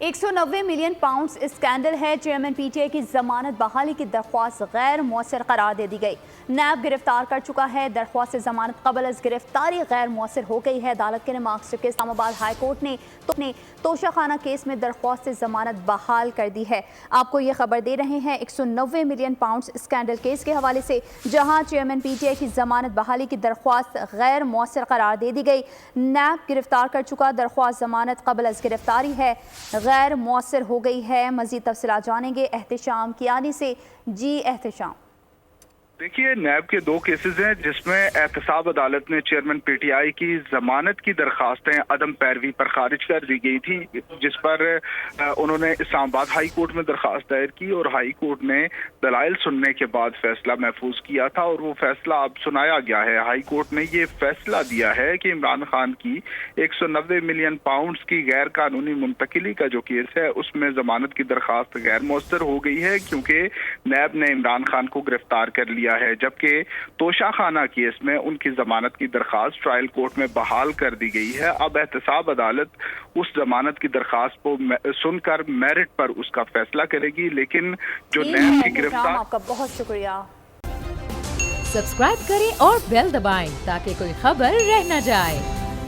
190 million pound scandal है। Chairman PTI की जमानत बहाली की दरख्वास्त गैर मौसर करार दे दी गई। नैब गिरफ्तार कर चुका है। दरख्वास्त जमानत कबल अज गिरफ्तारी गैर मौसर हो गई है। अदालत के मार्क्स के इस्लामाबाद हाई कोर्ट ने तोशाखाना केस में दरख्वास्त जमानत बहाल कर दी है। आपको ये खबर दे रहे हैं 190 मिलियन पाउंड स्कैंडल केस के हवाले से, जहां चेयरमैन पीटीआई की जमानत बहाली की दरख्वास्त गैर मौसर करार दे दी गई। नैब गिरफ्तार कर चुका। दरख्वास्त जमानत कबल अज गिरफ्तारी है गैर मौसर हो गई है। मजीद तफसीलात जानेंगे एहतिशाम कियानी से। जी एहतिशाम। देखिए, नैब के दो केसेस हैं जिसमें एहतसाब अदालत ने चेयरमैन पीटीआई की जमानत की दरखास्तें अदम पैरवी पर खारिज कर दी गई थी, जिस पर उन्होंने इस्लामाबाद हाई कोर्ट में दरखास्त दायर की और हाई कोर्ट ने दलाइल सुनने के बाद फैसला महफूज किया था और वो फैसला अब सुनाया गया है। हाई कोर्ट ने ये फैसला दिया है कि इमरान खान की 190 मिलियन पाउंड की गैर कानूनी मुंतकिली का जो केस है उसमें जमानत की दरखास्त गैर मौसर हो गई है, क्योंकि नैब ने इमरान खान को गिरफ्तार कर लिया है, जबकि तोशाखाना केस में उनकी जमानत की दरखास्त ट्रायल कोर्ट में बहाल कर दी गई है। अब एहतसाब अदालत उस जमानत की दरखास्त को सुनकर मेरिट पर उसका फैसला करेगी, लेकिन जो नैब की गिरफ्तार। आपका बहुत शुक्रिया। सब्सक्राइब करें और बेल दबाएं ताकि कोई खबर रह न जाए।